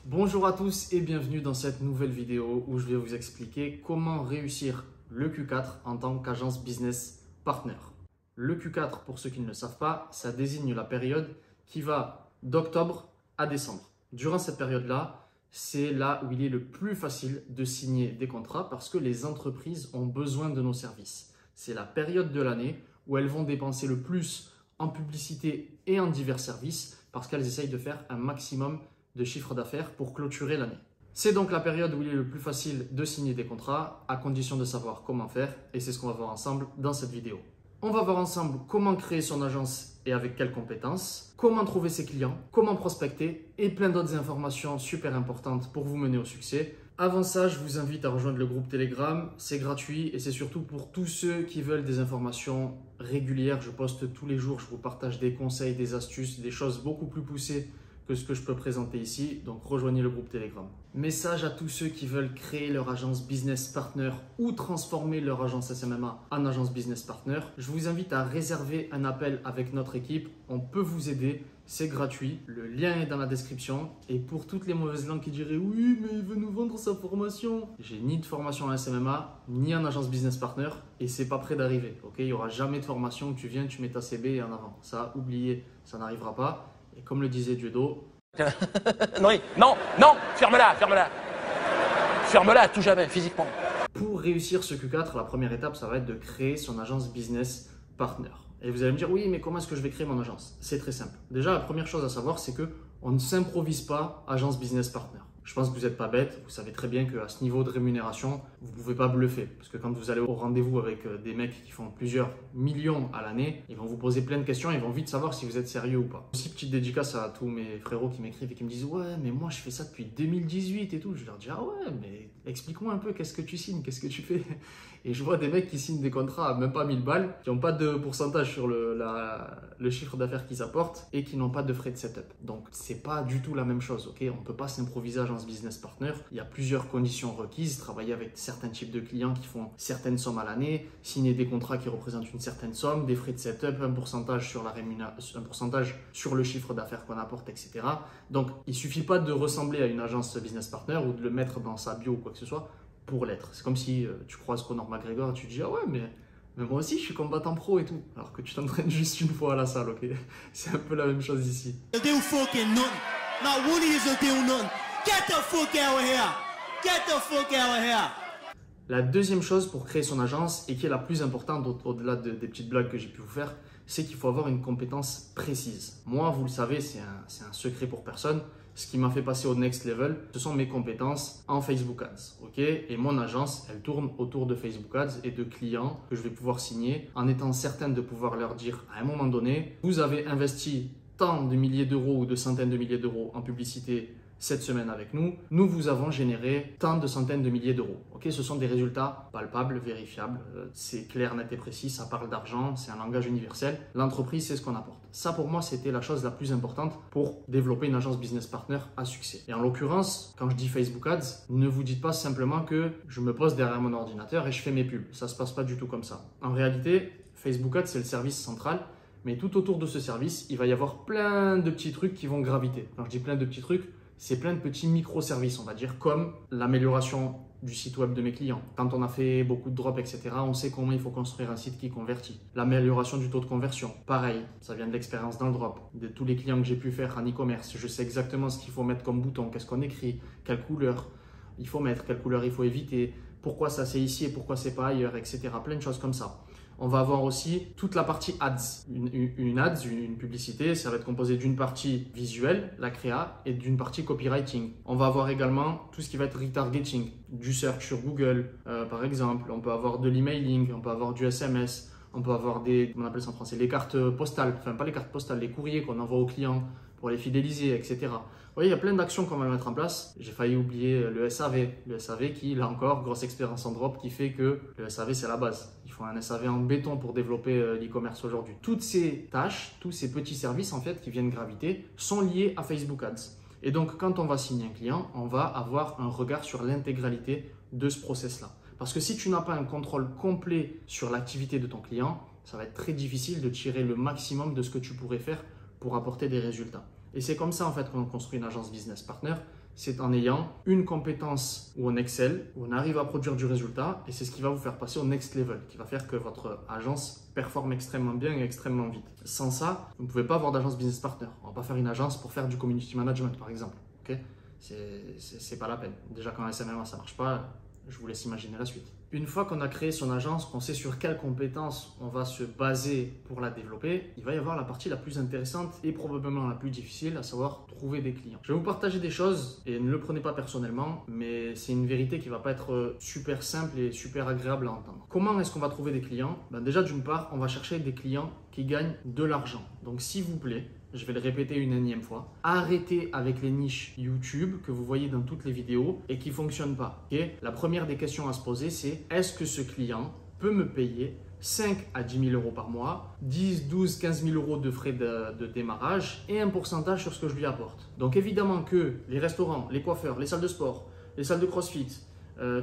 Bonjour à tous et bienvenue dans cette nouvelle vidéo où je vais vous expliquer comment réussir le Q4 en tant qu'agence business partner. Le Q4, pour ceux qui ne le savent pas, ça désigne la période qui va d'octobre à décembre. Durant cette période-là, c'est là où il est le plus facile de signer des contrats parce que les entreprises ont besoin de nos services. C'est la période de l'année où elles vont dépenser le plus en publicité et en divers services parce qu'elles essayent de faire un maximum de chiffre d'affaires pour clôturer l'année. C'est donc la période où il est le plus facile de signer des contrats à condition de savoir comment faire et c'est ce qu'on va voir ensemble dans cette vidéo. On va voir ensemble comment créer son agence et avec quelles compétences, comment trouver ses clients, comment prospecter et plein d'autres informations super importantes pour vous mener au succès. Avant ça, je vous invite à rejoindre le groupe Telegram, c'est gratuit et c'est surtout pour tous ceux qui veulent des informations régulières. Je poste tous les jours, je vous partage des conseils, des astuces, des choses beaucoup plus poussées que ce que je peux présenter ici, donc rejoignez le groupe Telegram. Message à tous ceux qui veulent créer leur agence business partner ou transformer leur agence SMMA en agence business partner. Je vous invite à réserver un appel avec notre équipe, on peut vous aider, c'est gratuit, le lien est dans la description. Et pour toutes les mauvaises langues qui diraient oui mais il veut nous vendre sa formation, j'ai ni de formation en SMMA, ni en agence business partner et c'est pas prêt d'arriver, ok? Il n'y aura jamais de formation où tu viens, tu mets ta CB et en avant, ça oubliez, ça n'arrivera pas. Et comme le disait Dieudo, non, ferme-la à tout jamais, physiquement. Pour réussir ce Q4, la première étape, ça va être de créer son agence business partner. Et vous allez me dire, oui, mais comment est-ce que je vais créer mon agence? C'est très simple. Déjà, la première chose à savoir, c'est qu'on ne s'improvise pas agence business partner. Je pense que vous n'êtes pas bête, vous savez très bien qu'à ce niveau de rémunération, vous ne pouvez pas bluffer. Parce que quand vous allez au rendez-vous avec des mecs qui font plusieurs millions à l'année, ils vont vous poser plein de questions, ils vont vite savoir si vous êtes sérieux ou pas. Aussi, petite dédicace à tous mes frérots qui m'écrivent et qui me disent « Ouais, mais moi je fais ça depuis 2018 et tout ». Je leur dis « Ah ouais, mais explique-moi un peu, qu'est-ce que tu signes, qu'est-ce que tu fais ?» Et je vois des mecs qui signent des contrats à même pas 1000 balles, qui n'ont pas de pourcentage sur le chiffre d'affaires qu'ils apportent et qui n'ont pas de frais de setup. Donc, c'est pas du tout la même chose, ok? On ne peut pas s'improviser agence business partner. Il y a plusieurs conditions requises. Travailler avec certains types de clients qui font certaines sommes à l'année, signer des contrats qui représentent une certaine somme, des frais de setup, un pourcentage sur la rémunération, un pourcentage sur le chiffre d'affaires qu'on apporte, etc. Donc, il suffit pas de ressembler à une agence business partner ou de le mettre dans sa bio ou quoi que ce soit pour l'être. C'est comme si tu croises Conor McGregor et tu te dis « Ah ouais, mais moi aussi, je suis combattant pro et tout. » Alors que tu t'entraînes juste une fois à la salle, ok? C'est un peu la même chose ici. La deuxième chose pour créer son agence et qui est la plus importante au-delà des petites blagues que j'ai pu vous faire, c'est qu'il faut avoir une compétence précise. Moi, vous le savez, c'est un secret pour personne. Ce qui m'a fait passer au next level, ce sont mes compétences en Facebook Ads. Ok? Et mon agence, elle tourne autour de Facebook Ads et de clients que je vais pouvoir signer en étant certaine de pouvoir leur dire à un moment donné, vous avez investi tant de milliers d'euros ou de centaines de milliers d'euros en publicité cette semaine avec nous, nous vous avons généré tant de centaines de milliers d'euros. Ok, ce sont des résultats palpables, vérifiables, c'est clair, net et précis, ça parle d'argent, c'est un langage universel. L'entreprise, c'est ce qu'on apporte. Ça, pour moi, c'était la chose la plus importante pour développer une agence business partner à succès. Et en l'occurrence, quand je dis Facebook Ads, ne vous dites pas simplement que je me pose derrière mon ordinateur et je fais mes pubs. Ça se passe pas du tout comme ça. En réalité, Facebook Ads, c'est le service central. Mais tout autour de ce service, il va y avoir plein de petits trucs qui vont graviter. Quand je dis plein de petits trucs, c'est plein de petits microservices, on va dire, comme l'amélioration du site web de mes clients. Quand on a fait beaucoup de drops, etc., on sait comment il faut construire un site qui convertit. L'amélioration du taux de conversion, pareil, ça vient de l'expérience dans le drop. De tous les clients que j'ai pu faire en e-commerce, je sais exactement ce qu'il faut mettre comme bouton, qu'est-ce qu'on écrit, quelle couleur il faut mettre, quelle couleur il faut éviter, pourquoi ça c'est ici et pourquoi c'est pas ailleurs, etc. Plein de choses comme ça. On va avoir aussi toute la partie ads. Une ads, une publicité, ça va être composé d'une partie visuelle, la créa, et d'une partie copywriting. On va avoir également tout ce qui va être retargeting, du search sur Google, par exemple. On peut avoir de l'emailing, on peut avoir du SMS, on peut avoir on appelle ça en français, les cartes postales, enfin pas les cartes postales, les courriers qu'on envoie aux clients pour les fidéliser, etc. Vous voyez, il y a plein d'actions qu'on va mettre en place. J'ai failli oublier le SAV. Le SAV qui, là encore, grosse expérience en drop qui fait que le SAV, c'est la base. Il faut un SAV en béton pour développer l'e-commerce aujourd'hui. Toutes ces tâches, tous ces petits services en fait qui viennent graviter sont liés à Facebook Ads. Et donc, quand on va signer un client, on va avoir un regard sur l'intégralité de ce process-là. Parce que si tu n'as pas un contrôle complet sur l'activité de ton client, ça va être très difficile de tirer le maximum de ce que tu pourrais faire pour apporter des résultats. Et c'est comme ça en fait qu'on construit une agence business partner. c'est en ayant une compétence où on excelle, où on arrive à produire du résultat et c'est ce qui va vous faire passer au next level, qui va faire que votre agence performe extrêmement bien et extrêmement vite. Sans ça, vous ne pouvez pas avoir d'agence business partner. On ne va pas faire une agence pour faire du community management par exemple. Okay, c'est pas la peine. Déjà quand SMMA ça marche pas, je vous laisse imaginer la suite. Une fois qu'on a créé son agence, qu'on sait sur quelles compétences on va se baser pour la développer, il va y avoir la partie la plus intéressante et probablement la plus difficile, à savoir trouver des clients. Je vais vous partager des choses et ne le prenez pas personnellement, mais c'est une vérité qui ne va pas être super simple et super agréable à entendre. Comment est-ce qu'on va trouver des clients? Déjà d'une part, on va chercher des clients qui gagnent de l'argent. Donc s'il vous plaît, je vais le répéter une énième fois, arrêtez avec les niches YouTube que vous voyez dans toutes les vidéos et qui ne fonctionnent pas. Okay, la première des questions à se poser, c'est est-ce que ce client peut me payer 5 à 10 000 euros par mois, 10, 12, 15 000 euros de frais de démarrage et un pourcentage sur ce que je lui apporte. Donc évidemment que les restaurants, les coiffeurs, les salles de sport, les salles de crossfit,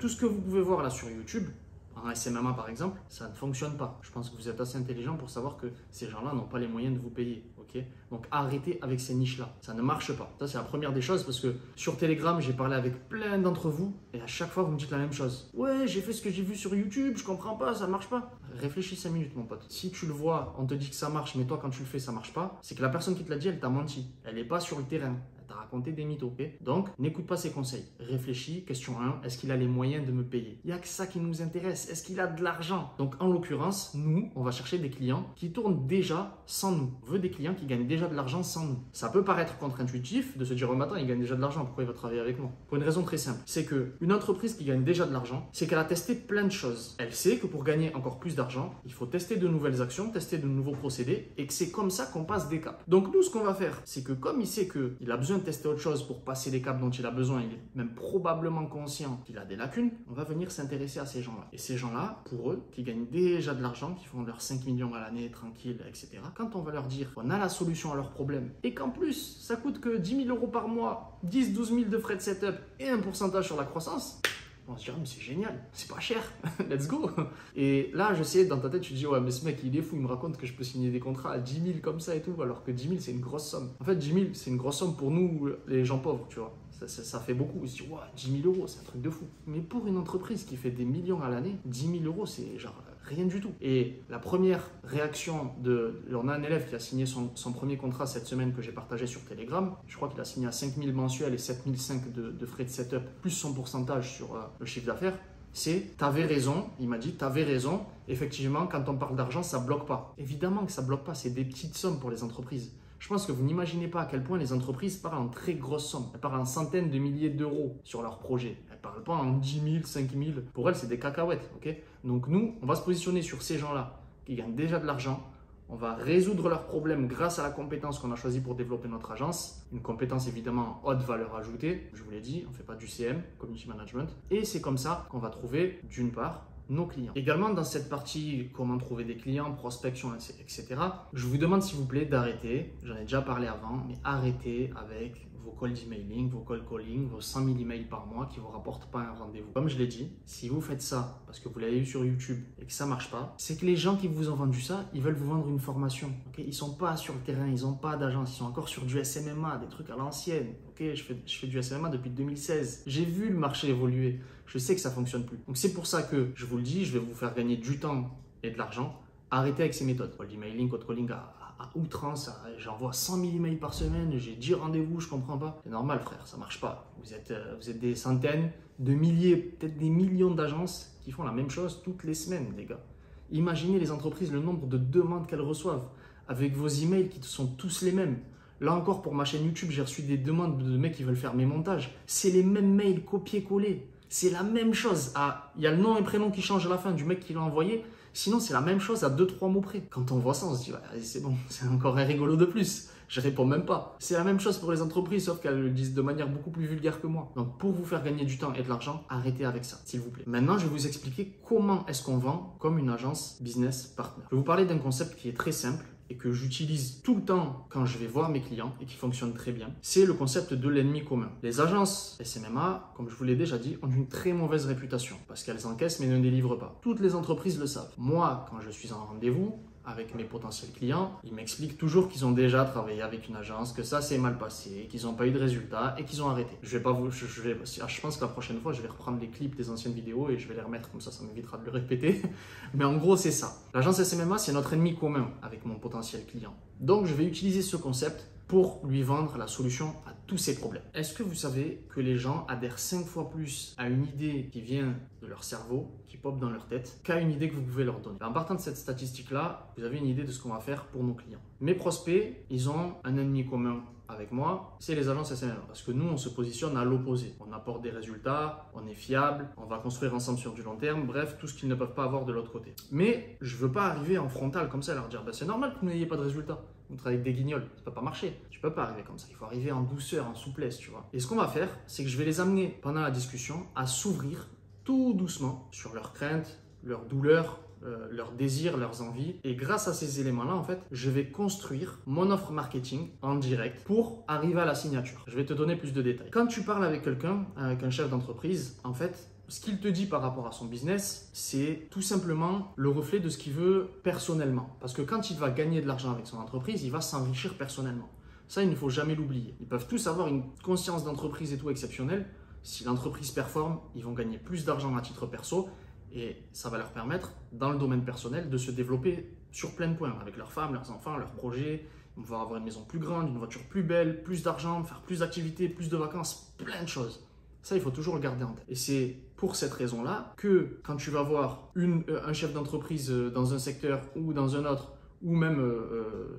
tout ce que vous pouvez voir là sur YouTube, en SMMA par exemple, ça ne fonctionne pas. Je pense que vous êtes assez intelligent pour savoir que ces gens-là n'ont pas les moyens de vous payer. Okay, donc arrêtez avec ces niches-là, ça ne marche pas. Ça c'est la première des choses parce que sur Telegram, j'ai parlé avec plein d'entre vous et à chaque fois vous me dites la même chose. Ouais, j'ai fait ce que j'ai vu sur YouTube, je comprends pas, ça marche pas. Réfléchis 5 minutes mon pote. Si tu le vois, on te dit que ça marche, mais toi quand tu le fais, ça marche pas, c'est que la personne qui te l'a dit, elle t'a menti. Elle n'est pas sur le terrain. T'as raconté des mythos. Okay, donc, n'écoute pas ses conseils. Réfléchis. Question 1, est-ce qu'il a les moyens de me payer? Il n'y a que ça qui nous intéresse. Est-ce qu'il a de l'argent? Donc, en l'occurrence, nous, on va chercher des clients qui tournent déjà sans nous. On veut des clients qui gagnent déjà de l'argent sans nous. Ça peut paraître contre-intuitif de se dire, oh, mais attends, il gagne déjà de l'argent. Pourquoi il va travailler avec moi? Pour une raison très simple. C'est qu'une entreprise qui gagne déjà de l'argent, c'est qu'elle a testé plein de choses. Elle sait que pour gagner encore plus d'argent, il faut tester de nouvelles actions, tester de nouveaux procédés et que c'est comme ça qu'on passe des caps. Donc, nous, ce qu'on va faire, c'est que comme il sait qu'il a besoin de tester autre chose pour passer les caps dont il a besoin, il est même probablement conscient qu'il a des lacunes, on va venir s'intéresser à ces gens-là. Et ces gens-là, pour eux, qui gagnent déjà de l'argent, qui font leurs 5 millions à l'année, tranquille, etc., quand on va leur dire qu'on a la solution à leurs problèmes et qu'en plus, ça coûte que 10 000 euros par mois, 10, 12 000 de frais de setup et un pourcentage sur la croissance, on se dirait, mais c'est génial, c'est pas cher, let's go. Et là, je sais, dans ta tête, tu te dis, ouais, mais ce mec, il est fou, il me raconte que je peux signer des contrats à 10 000 comme ça et tout, alors que 10 000, c'est une grosse somme. En fait, 10 000, c'est une grosse somme pour nous, les gens pauvres, tu vois. Ça fait beaucoup. On se dit, ouais, 10 000 euros, c'est un truc de fou. Mais pour une entreprise qui fait des millions à l'année, 10 000 euros, c'est genre rien du tout. Et la première réaction on a un élève qui a signé son premier contrat cette semaine que j'ai partagé sur Telegram. Je crois qu'il a signé à 5 000 mensuels et 7 500 de frais de setup, plus son pourcentage sur le chiffre d'affaires. C'est, t'avais raison, il m'a dit, t'avais raison, effectivement, quand on parle d'argent, ça bloque pas. Évidemment que ça bloque pas, c'est des petites sommes pour les entreprises. Je pense que vous n'imaginez pas à quel point les entreprises parlent en très grosses sommes. Elles parlent en centaines de milliers d'euros sur leurs projets. Elles ne parlent pas en 10 000, 5 000. Pour elles, c'est des cacahuètes. Okay, donc nous, on va se positionner sur ces gens-là qui gagnent déjà de l'argent. On va résoudre leurs problèmes grâce à la compétence qu'on a choisie pour développer notre agence. Une compétence évidemment haute valeur ajoutée. Je vous l'ai dit, on ne fait pas du CM, Community Management. Et c'est comme ça qu'on va trouver, d'une part, nos clients. Également, dans cette partie, comment trouver des clients, prospection, etc., je vous demande s'il vous plaît d'arrêter, j'en ai déjà parlé avant, mais arrêtez avec vos calls d'emailing, vos call calling, vos 100 000 emails par mois qui ne vous rapportent pas un rendez-vous. Comme je l'ai dit, si vous faites ça parce que vous l'avez eu sur YouTube et que ça ne marche pas, c'est que les gens qui vous ont vendu ça, ils veulent vous vendre une formation. Okay, ils ne sont pas sur le terrain, ils n'ont pas d'agence, ils sont encore sur du SMMA, des trucs à l'ancienne. Okay, je fais du SMMA depuis 2016. J'ai vu le marché évoluer. Je sais que ça ne fonctionne plus. Donc c'est pour ça que je vous le dis, je vais vous faire gagner du temps et de l'argent. Arrêtez avec ces méthodes. Cold emailing, cold calling à outrance. J'envoie 100 000 emails par semaine, j'ai 10 rendez-vous, je comprends pas. C'est normal frère, ça marche pas. Vous êtes des centaines, de milliers, peut-être des millions d'agences qui font la même chose toutes les semaines, les gars. Imaginez les entreprises, le nombre de demandes qu'elles reçoivent avec vos emails qui sont tous les mêmes. Là encore, pour ma chaîne YouTube, j'ai reçu des demandes de mecs qui veulent faire mes montages. C'est les mêmes mails copier-coller. C'est la même chose. Il y a le nom et prénom qui changent à la fin du mec qui l'a envoyé. Sinon, c'est la même chose à 2-3 mots près. Quand on voit ça, on se dit, ouais, c'est bon, c'est encore un rigolo de plus. Je réponds même pas. C'est la même chose pour les entreprises, sauf qu'elles le disent de manière beaucoup plus vulgaire que moi. Donc, pour vous faire gagner du temps et de l'argent, arrêtez avec ça, s'il vous plaît. Maintenant, je vais vous expliquer comment est-ce qu'on vend comme une agence business partner. Je vais vous parler d'un concept qui est très simple et que j'utilise tout le temps quand je vais voir mes clients et qui fonctionne très bien, c'est le concept de l'ennemi commun. Les agences SMMA, comme je vous l'ai déjà dit, ont une très mauvaise réputation parce qu'elles encaissent mais ne délivrent pas. Toutes les entreprises le savent. Moi, quand je suis en rendez-vous avec mes potentiels clients, ils m'expliquent toujours qu'ils ont déjà travaillé avec une agence, que ça s'est mal passé, qu'ils n'ont pas eu de résultats et qu'ils ont arrêté. Je pense que la prochaine fois, je vais reprendre les clips des anciennes vidéos et je vais les remettre comme ça m'évitera de le répéter. Mais en gros, c'est ça. L'agence SMMA, c'est notre ennemi commun avec mon potentiel client. Donc, je vais utiliser ce concept pour lui vendre la solution à tous ses problèmes. Est-ce que vous savez que les gens adhèrent 5 fois plus à une idée qui vient de leur cerveau, qui pop dans leur tête, qu'à une idée que vous pouvez leur donner? En partant de cette statistique-là, vous avez une idée de ce qu'on va faire pour nos clients. Mes prospects, ils ont un ennemi commun avec moi, c'est les agences SMMA. Parce que nous, on se positionne à l'opposé. On apporte des résultats, on est fiable, on va construire ensemble sur du long terme, bref, tout ce qu'ils ne peuvent pas avoir de l'autre côté. Mais je ne veux pas arriver en frontal comme ça et leur dire, c'est normal que vous n'ayez pas de résultats. Vous travaillez avec des guignols, ça ne peut pas marcher. Tu ne peux pas arriver comme ça. Il faut arriver en douceur, en souplesse, tu vois. Et ce qu'on va faire, c'est que je vais les amener pendant la discussion à s'ouvrir tout doucement sur leurs craintes, leurs douleurs, leurs désirs, leurs envies. Et grâce à ces éléments-là, en fait, je vais construire mon offre marketing en direct pour arriver à la signature. Je vais te donner plus de détails. Quand tu parles avec quelqu'un, avec un chef d'entreprise, en fait, ce qu'il te dit par rapport à son business, c'est tout simplement le reflet de ce qu'il veut personnellement. Parce que quand il va gagner de l'argent avec son entreprise, il va s'enrichir personnellement. Ça, il ne faut jamais l'oublier. Ils peuvent tous avoir une conscience d'entreprise et tout exceptionnelle. Si l'entreprise performe, ils vont gagner plus d'argent à titre perso et ça va leur permettre, dans le domaine personnel, de se développer sur plein de points avec leurs femmes, leurs enfants, leurs projets. Ils vont avoir une maison plus grande, une voiture plus belle, plus d'argent, faire plus d'activités, plus de vacances, plein de choses. Ça, il faut toujours le garder en tête. Et c'est pour cette raison-là que quand tu vas voir un chef d'entreprise dans un secteur ou dans un autre, ou même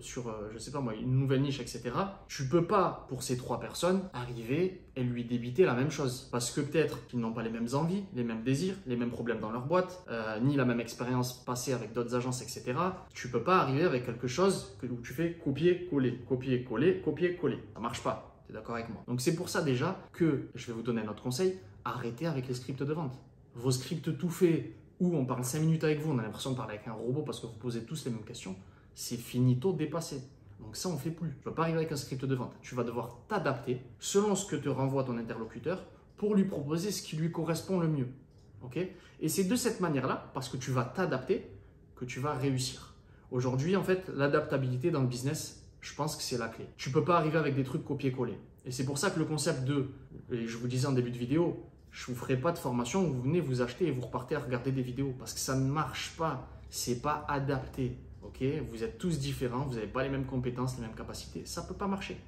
sur, je sais pas moi, une nouvelle niche, etc., tu peux pas, pour ces 3 personnes, arriver et lui débiter la même chose. Parce que peut-être qu'ils n'ont pas les mêmes envies, les mêmes désirs, les mêmes problèmes dans leur boîte, ni la même expérience passée avec d'autres agences, etc. Tu peux pas arriver avec quelque chose où tu fais copier-coller, copier-coller, copier-coller. Ça marche pas. Tu es d'accord avec moi? Donc c'est pour ça déjà que je vais vous donner un autre conseil. Arrêtez avec les scripts de vente. Vos scripts tout faits où on parle 5 minutes avec vous, on a l'impression de parler avec un robot parce que vous posez tous les mêmes questions, c'est finito, dépassé. Donc ça, on ne fait plus. Tu ne peux pas arriver avec un script de vente. Tu vas devoir t'adapter selon ce que te renvoie ton interlocuteur pour lui proposer ce qui lui correspond le mieux. Okay? Et c'est de cette manière-là, parce que tu vas t'adapter, que tu vas réussir. Aujourd'hui, en fait, l'adaptabilité dans le business, je pense que c'est la clé. Tu ne peux pas arriver avec des trucs copier-coller. Et c'est pour ça que le concept et je vous disais en début de vidéo, je ne vous ferai pas de formation où vous venez vous acheter et vous repartez à regarder des vidéos parce que ça ne marche pas. Ce n'est pas adapté. Okay? Vous êtes tous différents, vous n'avez pas les mêmes compétences, les mêmes capacités. Ça ne peut pas marcher.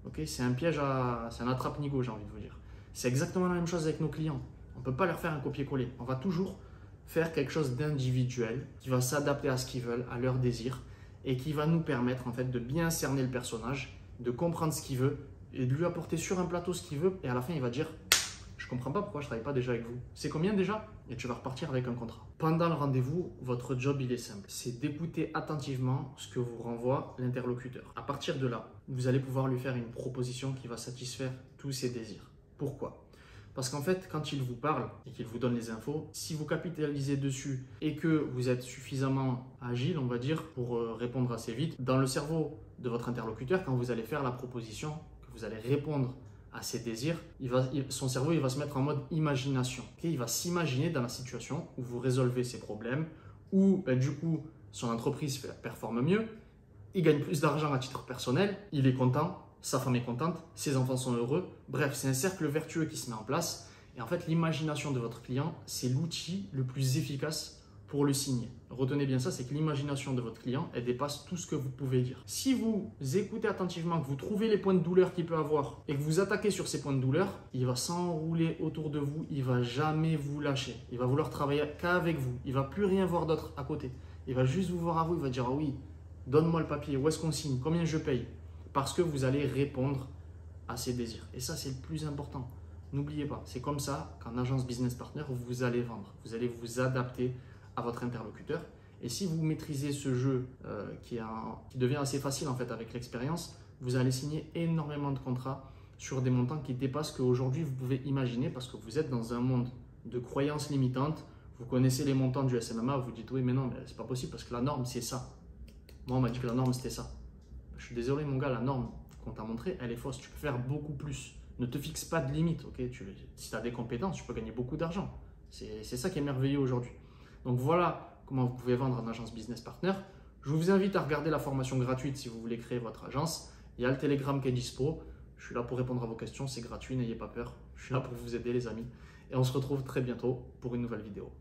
Okay? C'est un piège, c'est un attrape-nigo, j'ai envie de vous dire. C'est exactement la même chose avec nos clients. On ne peut pas leur faire un copier-coller. On va toujours faire quelque chose d'individuel qui va s'adapter à ce qu'ils veulent, à leurs désirs et qui va nous permettre en fait de bien cerner le personnage, de comprendre ce qu'il veut et de lui apporter sur un plateau ce qu'il veut. Et à la fin, il va dire « Je ne comprends pas pourquoi je ne travaille pas déjà avec vous. C'est combien déjà ?» Et tu vas repartir avec un contrat. Pendant le rendez-vous, votre job, il est simple. C'est d'écouter attentivement ce que vous renvoie l'interlocuteur. À partir de là, vous allez pouvoir lui faire une proposition qui va satisfaire tous ses désirs. Pourquoi ? Parce qu'en fait, quand il vous parle et qu'il vous donne les infos, si vous capitalisez dessus et que vous êtes suffisamment agile, on va dire, pour répondre assez vite, dans le cerveau de votre interlocuteur, quand vous allez faire la proposition, que vous allez répondre à ses désirs, son cerveau il va se mettre en mode imagination. Okay? Il va s'imaginer dans la situation où vous résolvez ses problèmes, où du coup son entreprise performe mieux, il gagne plus d'argent à titre personnel, il est content, sa femme est contente, ses enfants sont heureux. Bref, c'est un cercle vertueux qui se met en place. Et en fait, l'imagination de votre client, c'est l'outil le plus efficace pour le signer. Retenez bien ça, c'est que l'imagination de votre client, elle dépasse tout ce que vous pouvez dire. Si vous écoutez attentivement, que vous trouvez les points de douleur qu'il peut avoir et que vous attaquez sur ces points de douleur, il va s'enrouler autour de vous, il ne va jamais vous lâcher. Il va vouloir travailler qu'avec vous. Il ne va plus rien voir d'autre à côté. Il va juste vous voir à vous, il va dire « Ah oui, donne-moi le papier, où est-ce qu'on signe, combien je paye ?» Parce que vous allez répondre à ses désirs. Et ça, c'est le plus important. N'oubliez pas, c'est comme ça qu'en agence business partner, vous allez vendre. Vous allez vous adapter à votre interlocuteur. Et si vous maîtrisez ce jeu qui devient assez facile en fait avec l'expérience, vous allez signer énormément de contrats sur des montants qui dépassent ce qu'aujourd'hui vous pouvez imaginer parce que vous êtes dans un monde de croyances limitantes. Vous connaissez les montants du SMMA, vous dites oui mais non, mais c'est pas possible parce que la norme c'est ça. Moi on m'a dit que la norme c'était ça. Je suis désolé mon gars, la norme qu'on t'a montrée, elle est fausse. Tu peux faire beaucoup plus. Ne te fixe pas de limite. Okay? Si tu as des compétences, tu peux gagner beaucoup d'argent. C'est ça qui est merveilleux aujourd'hui. Donc voilà comment vous pouvez vendre en agence business partner. Je vous invite à regarder la formation gratuite si vous voulez créer votre agence. Il y a le Telegram qui est dispo. Je suis là pour répondre à vos questions, c'est gratuit, n'ayez pas peur. Je suis là pour vous aider les amis. Et on se retrouve très bientôt pour une nouvelle vidéo.